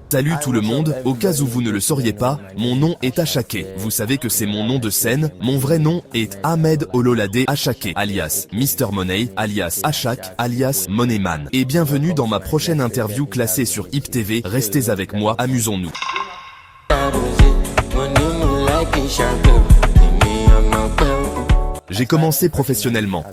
Salut tout le monde, au cas où vous ne le sauriez pas, mon nom est Achake. Vous savez que c'est mon nom de scène, mon vrai nom est Ahmed Ololade Achake, alias Mr Money, alias Achak, alias Moneyman. Et bienvenue dans ma prochaine interview classée sur Hip TV, restez avec moi, amusons-nous. J'ai commencé professionnellement.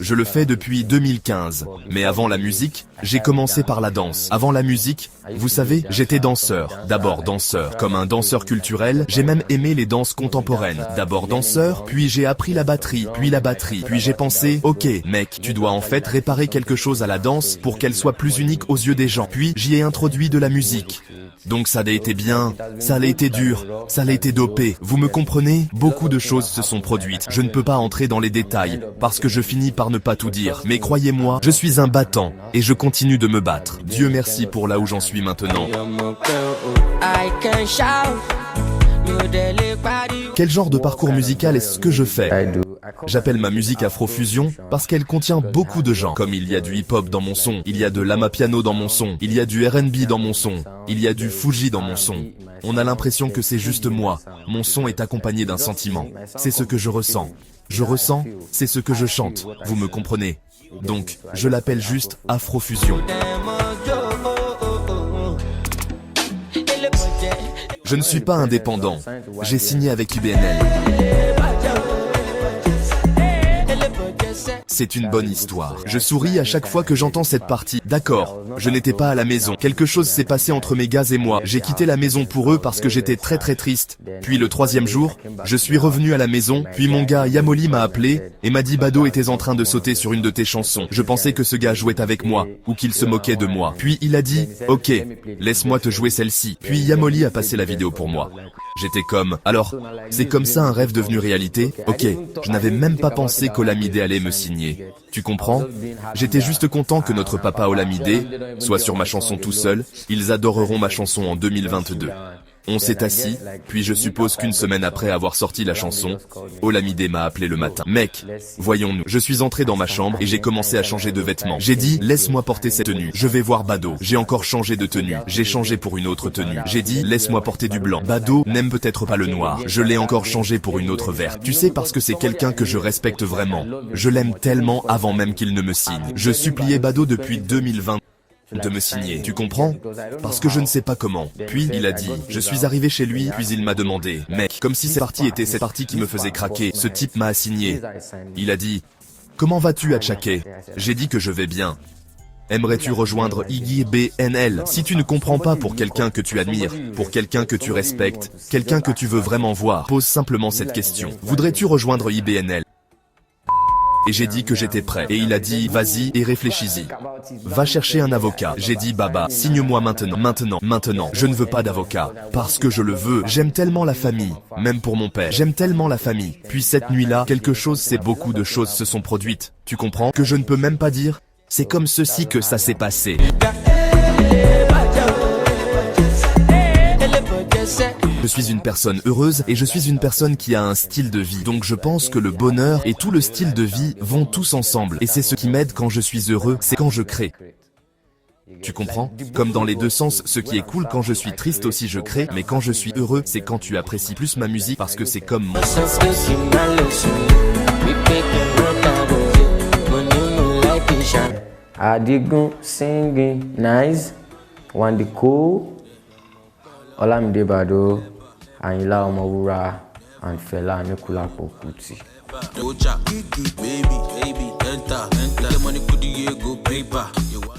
Je le fais depuis 2015. Mais avant la musique, j'ai commencé par la danse. Avant la musique, vous savez, j'étais danseur. D'abord danseur, comme un danseur culturel, j'ai même aimé les danses contemporaines. D'abord danseur, puis j'ai appris la batterie, puis j'ai pensé, ok, mec, tu dois en fait réparer quelque chose à la danse pour qu'elle soit plus unique aux yeux des gens. Puis j'y ai introduit de la musique. Donc ça a été bien, ça a été dur, ça a été dopé. Vous me comprenez? Beaucoup de choses se sont produites. Je ne peux pas entrer dans les détails, parce que je finis par ne pas tout dire. Mais croyez-moi, je suis un battant, et je continue de me battre. Dieu merci pour là où j'en suis maintenant. Quel genre de parcours musical est-ce que je fais? J'appelle ma musique Afrofusion parce qu'elle contient beaucoup de genres. Comme il y a du hip-hop dans mon son, il y a de l'amapiano dans mon son, il y a du R&B dans mon son, il y a du Fuji dans mon son. On a l'impression que c'est juste moi. Mon son est accompagné d'un sentiment. C'est ce que je ressens. Je ressens, c'est ce que je chante. Vous me comprenez? Donc, je l'appelle juste Afrofusion. Je ne suis pas indépendant. J'ai signé avec IBNL. C'est une bonne histoire. Je souris à chaque fois que j'entends cette partie. D'accord, je n'étais pas à la maison. Quelque chose s'est passé entre mes gars et moi. J'ai quitté la maison pour eux parce que j'étais très triste. Puis le troisième jour, je suis revenu à la maison. Puis mon gars Yamoli m'a appelé et m'a dit Bado était en train de sauter sur une de tes chansons. Je pensais que ce gars jouait avec moi ou qu'il se moquait de moi. Puis il a dit ok, laisse-moi te jouer celle-ci. Puis Yamoli a passé la vidéo pour moi. J'étais comme, alors, c'est comme ça un rêve devenu réalité? Ok, je n'avais même pas pensé qu'Olamide allait me signer. Tu comprends? J'étais juste content que notre papa Olamide soit sur ma chanson tout seul. Ils adoreront ma chanson en 2022. On s'est assis, puis je suppose qu'une semaine après avoir sorti la chanson, Olamide m'a appelé le matin. Mec, voyons-nous. Je suis entré dans ma chambre et j'ai commencé à changer de vêtements. J'ai dit, laisse-moi porter cette tenue. Je vais voir Bado. J'ai encore changé de tenue. J'ai changé pour une autre tenue. J'ai dit, laisse-moi porter du blanc. Bado n'aime peut-être pas le noir. Je l'ai encore changé pour une autre verte. Tu sais, parce que c'est quelqu'un que je respecte vraiment. Je l'aime tellement avant même qu'il ne me signe. Je suppliais Bado depuis 2020. De me signer, tu comprends? Parce que je ne sais pas comment. Puis il a dit, je suis arrivé chez lui, puis il m'a demandé, mec, comme si cette partie était cette partie qui me faisait craquer, ce type m'a assigné. Il a dit, comment vas-tu Achake? J'ai dit que je vais bien. Aimerais-tu rejoindre IBNL? Si tu ne comprends pas pour quelqu'un que tu admires, pour quelqu'un que tu respectes, quelqu'un que tu veux vraiment voir, pose simplement cette question. Voudrais-tu rejoindre IBNL? Et j'ai dit que j'étais prêt. Et il a dit, vas-y et réfléchis-y. Va chercher un avocat. J'ai dit, Baba, signe-moi maintenant. Je ne veux pas d'avocat. Parce que je le veux. J'aime tellement la famille. Même pour mon père. J'aime tellement la famille. Puis cette nuit-là, beaucoup de choses se sont produites. Tu comprends? Que je ne peux même pas dire. C'est comme ceci que ça s'est passé. Je suis une personne heureuse et je suis une personne qui a un style de vie. Donc je pense que le bonheur et tout le style de vie vont tous ensemble. Et c'est ce qui m'aide quand je suis heureux, c'est quand je crée. Tu comprends? Comme dans les deux sens, ce qui est cool quand je suis triste aussi je crée, mais quand je suis heureux, c'est quand tu apprécies plus ma musique parce que c'est comme mon sens. Adigun singing nice, Wandiko, Olamide Bado, Ayinla Omowura, and Fela Anikulapo Kuti.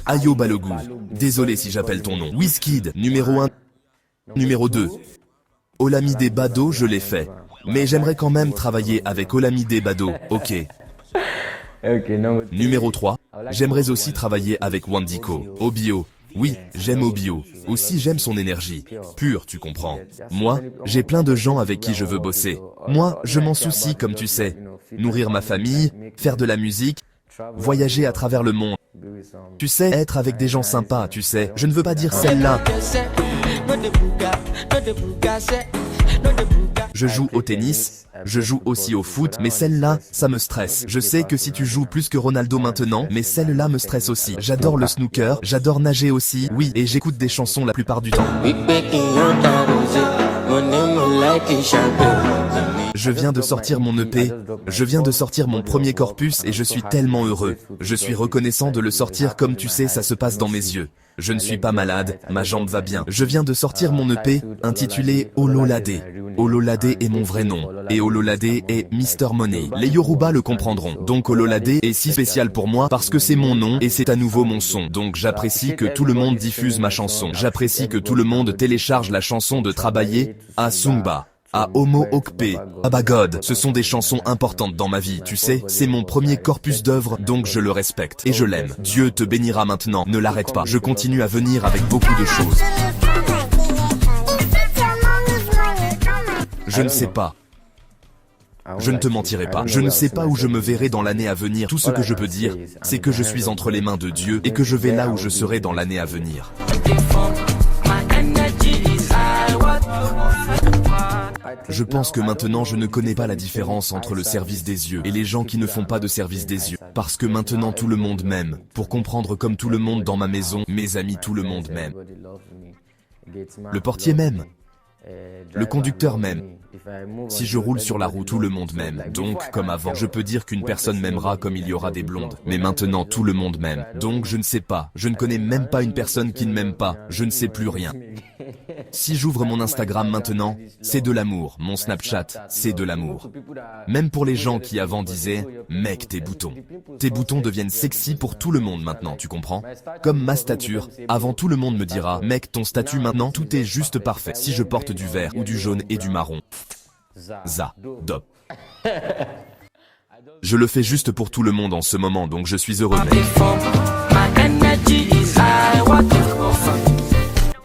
Ayo Balogun, désolé si j'appelle ton nom. Wizkid, numéro 1, numéro 2. Olamide Bado, je l'ai fait. Mais j'aimerais quand même travailler avec Olamide Bado, ok. Numéro 3, j'aimerais aussi travailler avec Wandiko. Obio, oui, j'aime Obio. Aussi j'aime son énergie. Pure, tu comprends. Moi, j'ai plein de gens avec qui je veux bosser. Moi, je m'en soucie comme tu sais. Nourrir ma famille, faire de la musique, voyager à travers le monde. Tu sais, être avec des gens sympas, tu sais. Je ne veux pas dire celle-là. Je joue au tennis, je joue aussi au foot, mais celle-là, ça me stresse. Je sais que si tu joues plus que Ronaldo maintenant, mais celle-là me stresse aussi. J'adore le snooker, j'adore nager aussi, oui, et j'écoute des chansons la plupart du temps. Je viens de sortir mon EP, je viens de sortir mon premier corpus et je suis tellement heureux. Je suis reconnaissant de le sortir, comme tu sais, ça se passe dans mes yeux. Je ne suis pas malade, ma jambe va bien. Je viens de sortir mon EP, intitulé Ololade. Ololade est mon vrai nom, et Ololade est Mr. Money. Les Yoruba le comprendront. Donc Ololade est si spécial pour moi parce que c'est mon nom et c'est à nouveau mon son. Donc j'apprécie que tout le monde diffuse ma chanson. J'apprécie que tout le monde télécharge la chanson de Travailler, à Sungba, à Homo Okpe, Abagod. Ce sont des chansons importantes dans ma vie, tu sais. C'est mon premier corpus d'œuvres, donc je le respecte. Et je l'aime. Dieu te bénira maintenant, ne l'arrête pas. Je continue à venir avec beaucoup de choses. Je ne sais pas. Je ne te mentirai pas. Je ne sais pas où je me verrai dans l'année à venir. Tout ce que je peux dire, c'est que je suis entre les mains de Dieu et que je vais là où je serai dans l'année à venir. Je pense que maintenant je ne connais pas la différence entre le service des yeux et les gens qui ne font pas de service des yeux. Parce que maintenant tout le monde m'aime. Pour comprendre, comme tout le monde dans ma maison, mes amis, tout le monde m'aime. Le portier m'aime. Le conducteur m'aime. Si je roule sur la route, tout le monde m'aime. Donc, comme avant, je peux dire qu'une personne m'aimera comme il y aura des blondes. Mais maintenant, tout le monde m'aime. Donc, je ne sais pas. Je ne connais même pas une personne qui ne m'aime pas. Je ne sais plus rien. Si j'ouvre mon Instagram maintenant, c'est de l'amour. Mon Snapchat, c'est de l'amour. Même pour les gens qui avant disaient « Mec, tes boutons deviennent sexy pour tout le monde maintenant, tu comprends ?» Comme ma stature, avant tout le monde me dira « Mec, ton statut maintenant, tout est juste parfait. Si je porte du vert ou du jaune et du marron. » Dop. Je le fais juste pour tout le monde en ce moment, donc je suis heureux.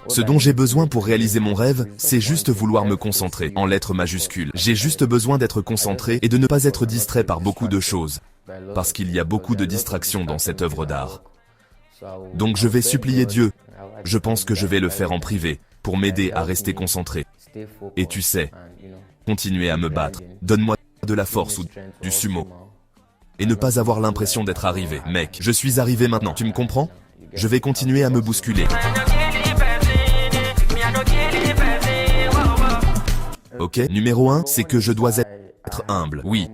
Ce dont j'ai besoin pour réaliser mon rêve, c'est juste vouloir me concentrer, en lettres majuscules. J'ai juste besoin d'être concentré et de ne pas être distrait par beaucoup de choses. Parce qu'il y a beaucoup de distractions dans cette œuvre d'art. Donc je vais supplier Dieu. Je pense que je vais le faire en privé, pour m'aider à rester concentré. Et tu sais, continuer à me battre. Donne-moi de la force ou du sumo. Et ne pas avoir l'impression d'être arrivé. Mec, je suis arrivé maintenant, tu me comprends? Je vais continuer à me bousculer. Ok, numéro 1, c'est que je dois être humble. Oui.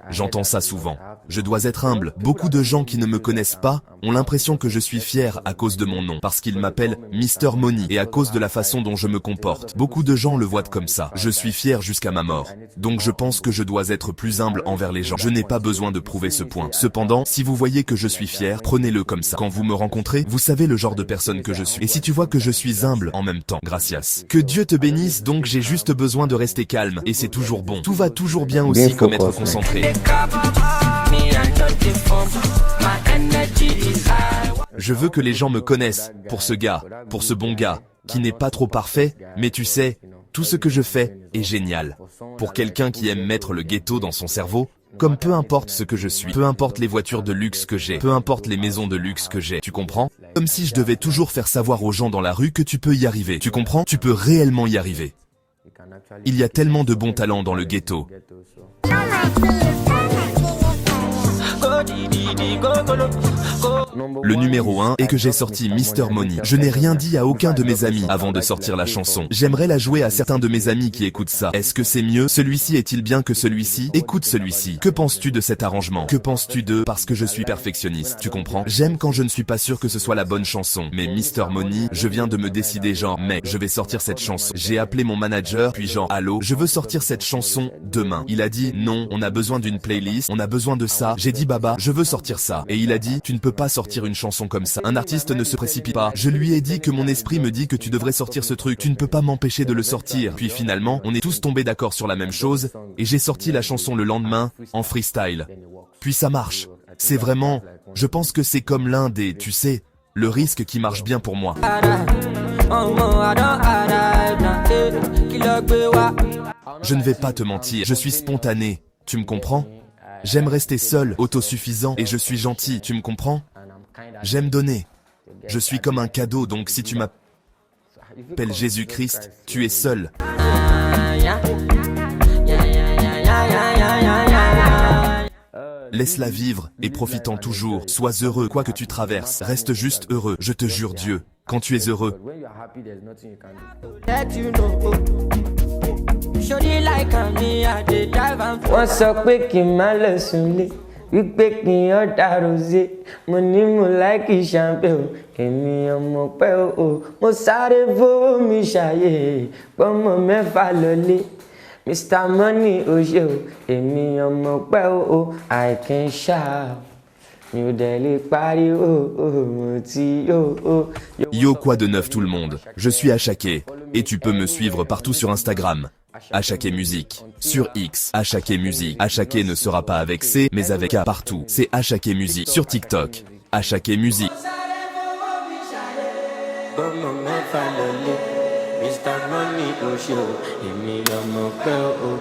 J'entends ça souvent. Je dois être humble. Beaucoup de gens qui ne me connaissent pas ont l'impression que je suis fier à cause de mon nom, parce qu'ils m'appellent Mr. Money et à cause de la façon dont je me comporte. Beaucoup de gens le voient comme ça. Je suis fier jusqu'à ma mort. Donc je pense que je dois être plus humble envers les gens. Je n'ai pas besoin de prouver ce point. Cependant, si vous voyez que je suis fier, prenez-le comme ça. Quand vous me rencontrez, vous savez le genre de personne que je suis. Et si tu vois que je suis humble en même temps, gracias. Que Dieu te bénisse, donc j'ai juste besoin de rester calme. Et c'est toujours bon. Tout va toujours bien aussi comme être concentré. Je veux que les gens me connaissent, pour ce gars, pour ce bon gars, qui n'est pas trop parfait, mais tu sais, tout ce que je fais est génial. Pour quelqu'un qui aime mettre le ghetto dans son cerveau, comme peu importe ce que je suis, peu importe les voitures de luxe que j'ai, peu importe les maisons de luxe que j'ai, tu comprends? Comme si je devais toujours faire savoir aux gens dans la rue que tu peux y arriver, tu comprends? Tu peux réellement y arriver. Il y a tellement de bons talents dans le ghetto. Le numéro 1 est que j'ai sorti Mr. Money. Je n'ai rien dit à aucun de mes amis avant de sortir la chanson. J'aimerais la jouer à certains de mes amis qui écoutent ça. Est-ce que c'est mieux? Celui-ci est-il bien que celui-ci? Écoute celui-ci. Que penses-tu de cet arrangement? Que penses-tu de... Parce que je suis perfectionniste, tu comprends? J'aime quand je ne suis pas sûr que ce soit la bonne chanson. Mais Mr. Money, je viens de me décider genre, mec, je vais sortir cette chanson. J'ai appelé mon manager, puis genre, allô, je veux sortir cette chanson demain. Il a dit, non, on a besoin d'une playlist, on a besoin de ça. J'ai dit, baba, je veux sortir ça. Et il a dit, tu ne peux pas sortir une chanson comme ça. Un artiste ne se précipite pas. Je lui ai dit que mon esprit me dit que tu devrais sortir ce truc. Tu ne peux pas m'empêcher de le sortir. Puis finalement, on est tous tombés d'accord sur la même chose. Et j'ai sorti la chanson le lendemain, en freestyle. Puis ça marche. C'est vraiment, je pense que c'est comme l'un des, tu sais, le risque qui marche bien pour moi. Je ne vais pas te mentir, je suis spontané. Tu me comprends? J'aime rester seul, autosuffisant, et je suis gentil, tu me comprends? J'aime donner. Je suis comme un cadeau, donc si tu m'appelles Jésus-Christ, tu es seul. Laisse-la vivre, et profitant toujours. Sois heureux quoi que tu traverses. Reste juste heureux, je te jure Dieu. Quand tu es heureux, When you are happy, there's nothing you can do. Let you know. Shorty like me, I dey drive and Wọ́n sọ pé kí n má lọ súnlé, wípé kí n ọ̀dà rosé. Mo ní mo láìkì champagne o, èmi ọmọ pẹ́ o. Mo sáré fowó mi ṣàyè, pọ́nmọ mẹ́fà lọlé. Mr. Money o ṣe o, èmi ọmọ pẹ́ o. I can shout, mi ò dẹ̀ lè pariwo, mo ti yo. yo quoi de neuf tout le monde. Je suis Achaké, et tu peux me suivre partout sur Instagram. Achaké Musique. Sur X, Achaké Musique. Achaké ne sera pas avec C, mais avec A partout. C'est Achaké Musique. Sur TikTok, Achaké Musique. Ọmọ mẹ́fà lọlé, Mr. Money o ṣe o, èmi ọmọ pẹ́ o.